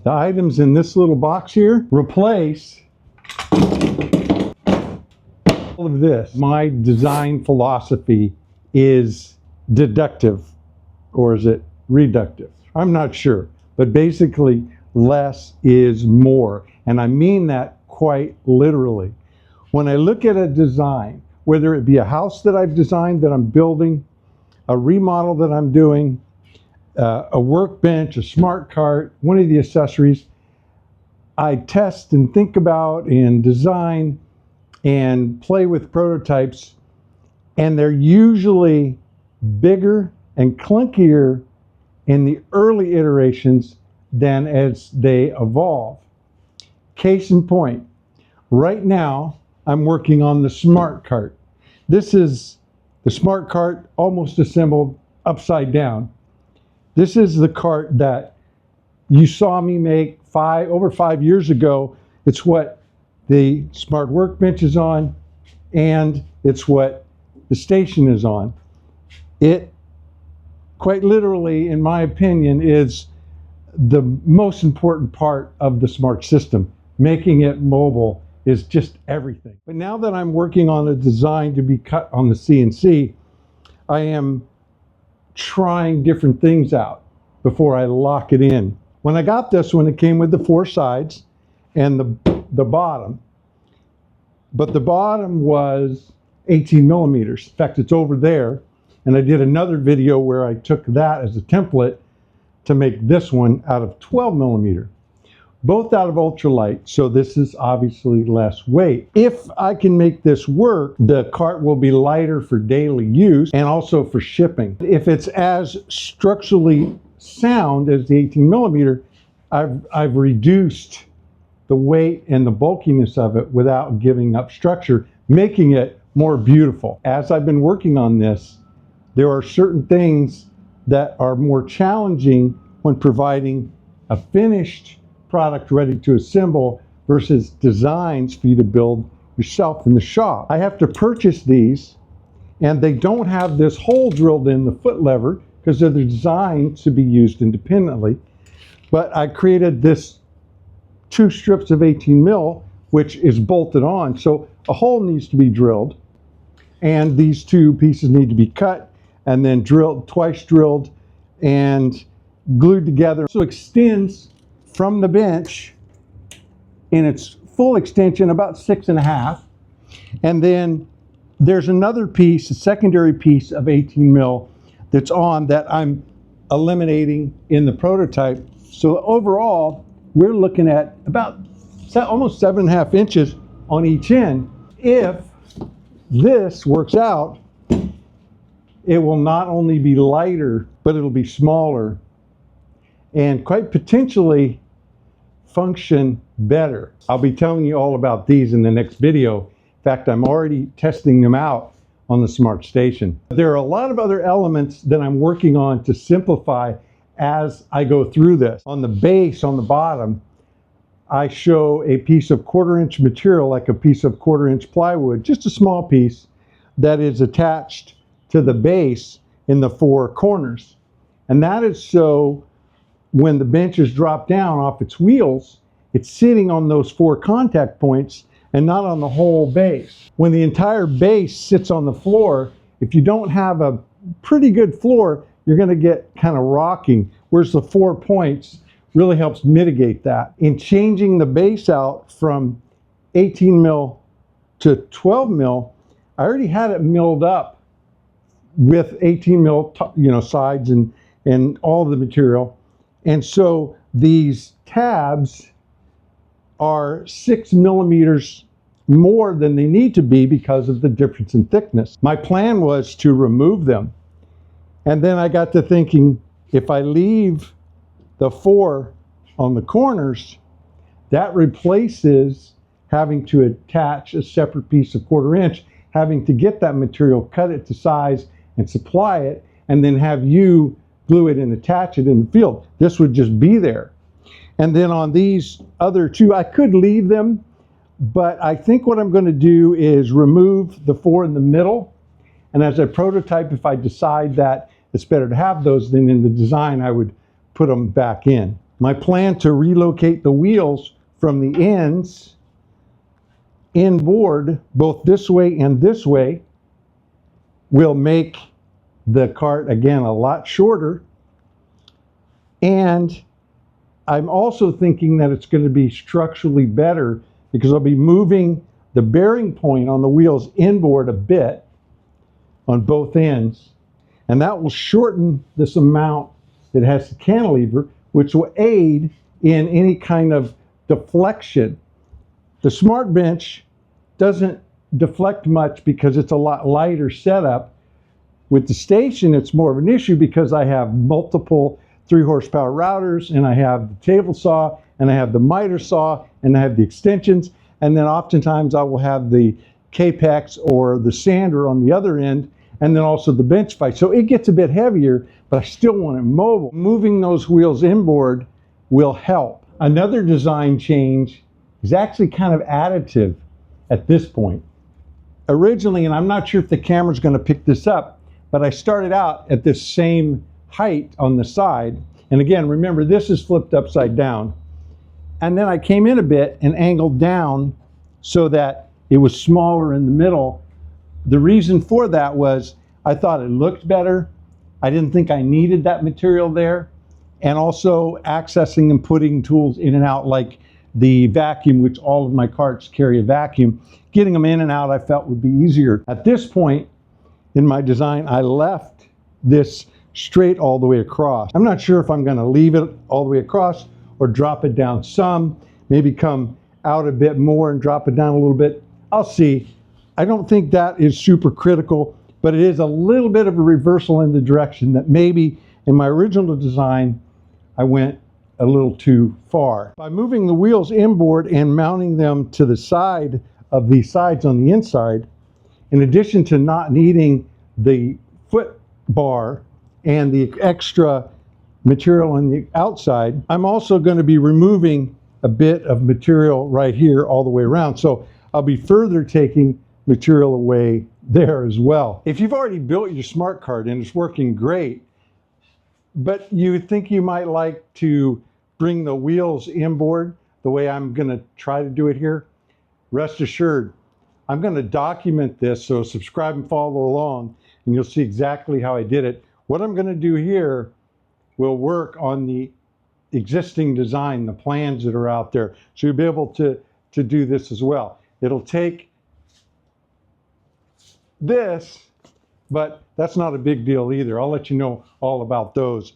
The items in this little box here replace all of this. My design philosophy is deductive, or is it reductive? I'm not sure, but basically less is more, and I mean that quite literally. When I look at a design, whether it be a house that I've designed that I'm building, a remodel that I'm doing, a workbench, a smart cart, one of the accessories, I test and think about and design and play with prototypes, and they're usually bigger and clunkier in the early iterations than as they evolve. Case in point, right now I'm working on the smart cart. This is the smart cart almost assembled upside down. This is the cart that you saw me make over 5 years ago. It's what the smart workbench is on, and it's what the station is on. It quite literally, in my opinion, is the most important part of the smart system. Making it mobile is just everything. But now that I'm working on a design to be cut on the CNC, I am trying different things out before I lock it in. When I got this one, it came with the 4 sides and the bottom. But the bottom was 18 millimeters. In fact, it's over there. And I did another video where I took that as a template to make this one out of 12 millimeter. Both out of ultralight, so this is obviously less weight. If I can make this work, the cart will be lighter for daily use and also for shipping. If it's as structurally sound as the 18 millimeter, I've reduced the weight and the bulkiness of it without giving up structure, making it more beautiful. As I've been working on this, there are certain things that are more challenging when providing a finished product ready to assemble versus designs for you to build yourself in the shop. I have to purchase these, and they don't have this hole drilled in the foot lever because they're designed to be used independently. But I created this 2 strips of 18 mil, which is bolted on. So a hole needs to be drilled, and these 2 pieces need to be cut and then drilled, twice drilled and glued together. So it extends from the bench in its full extension about 6.5. And then there's another piece, a secondary piece of 18 mil that's on that I'm eliminating in the prototype. So overall, we're looking at about almost 7.5 inches on each end. If this works out, it will not only be lighter, but it'll be smaller and quite potentially function better. I'll be telling you all about these in the next video. In fact, I'm already testing them out on the Smart Station. There are a lot of other elements that I'm working on to simplify as I go through this. On the base, on the bottom, I show a piece of 1/4 inch material, like a piece of 1/4 inch plywood, just a small piece that is attached to the base in the 4 corners. And that is so when the bench is dropped down off its wheels, it's sitting on those 4 contact points and not on the whole base. When the entire base sits on the floor, if you don't have a pretty good floor, you're going to get kind of rocking, whereas the 4 points really helps mitigate that. In changing the base out from 18 mil to 12 mil, I already had it milled up with 18 mil, sides and all the material. And so these tabs are 6 millimeters more than they need to be because of the difference in thickness. My plan was to remove them. And then I got to thinking, if I leave the 4 on the corners, that replaces having to attach a separate piece of 1/4 inch, having to get that material, cut it to size and supply it, and then have you glue it and attach it in the field. This would just be there. And then on these other 2, I could leave them, but I think what I'm going to do is remove the 4 in the middle. And as a prototype, if I decide that it's better to have those, then in the design I would put them back in. My plan to relocate the wheels from the ends inboard, both this way and this way, will make the cart, again, a lot shorter. And I'm also thinking that it's going to be structurally better because I'll be moving the bearing point on the wheels inboard a bit on both ends. And that will shorten this amount that has the cantilever, which will aid in any kind of deflection. The Smart Bench doesn't deflect much because it's a lot lighter setup. With the station, it's more of an issue because I have multiple 3 horsepower routers, and I have the table saw, and I have the miter saw, and I have the extensions, and then oftentimes I will have the Capex or the sander on the other end, and then also the bench vise. So it gets a bit heavier, but I still want it mobile. Moving those wheels inboard will help. Another design change is actually kind of additive at this point. Originally, and I'm not sure if the camera's going to pick this up, but I started out at this same height on the side. And again, remember, this is flipped upside down. And then I came in a bit and angled down so that it was smaller in the middle. The reason for that was I thought it looked better. I didn't think I needed that material there. And also accessing and putting tools in and out, like the vacuum, which all of my carts carry a vacuum. Getting them in and out I felt would be easier. At this point in my design, I left this straight all the way across. I'm not sure if I'm going to leave it all the way across or drop it down some, maybe come out a bit more and drop it down a little bit. I'll see. I don't think that is super critical, but it is a little bit of a reversal in the direction that maybe in my original design I went a little too far. By moving the wheels inboard and mounting them to the side of the sides on the inside, in addition to not needing the foot bar and the extra material on the outside, I'm also going to be removing a bit of material right here all the way around. So I'll be further taking material away there as well. If you've already built your smart cart and it's working great, but you think you might like to bring the wheels inboard the way I'm going to try to do it here, rest assured, I'm going to document this, so subscribe and follow along, and you'll see exactly how I did it. What I'm going to do here will work on the existing design, the plans that are out there, so you'll be able to do this as well. It'll take this, but that's not a big deal either. I'll let you know all about those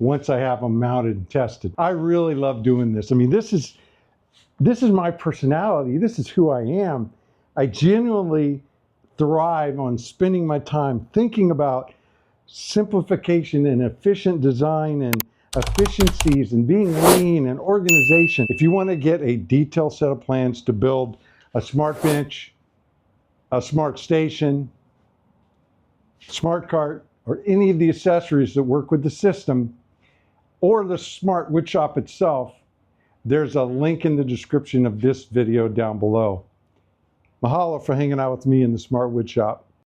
once I have them mounted and tested. I really love doing this. I mean, this is my personality. This is who I am. I genuinely thrive on spending my time thinking about simplification and efficient design and efficiencies and being lean and organization. If you want to get a detailed set of plans to build a smart bench, a smart station, smart cart, or any of the accessories that work with the system, or the smart wood shop itself, there's a link in the description of this video down below. Mahalo for hanging out with me in the Smart Wood Shop.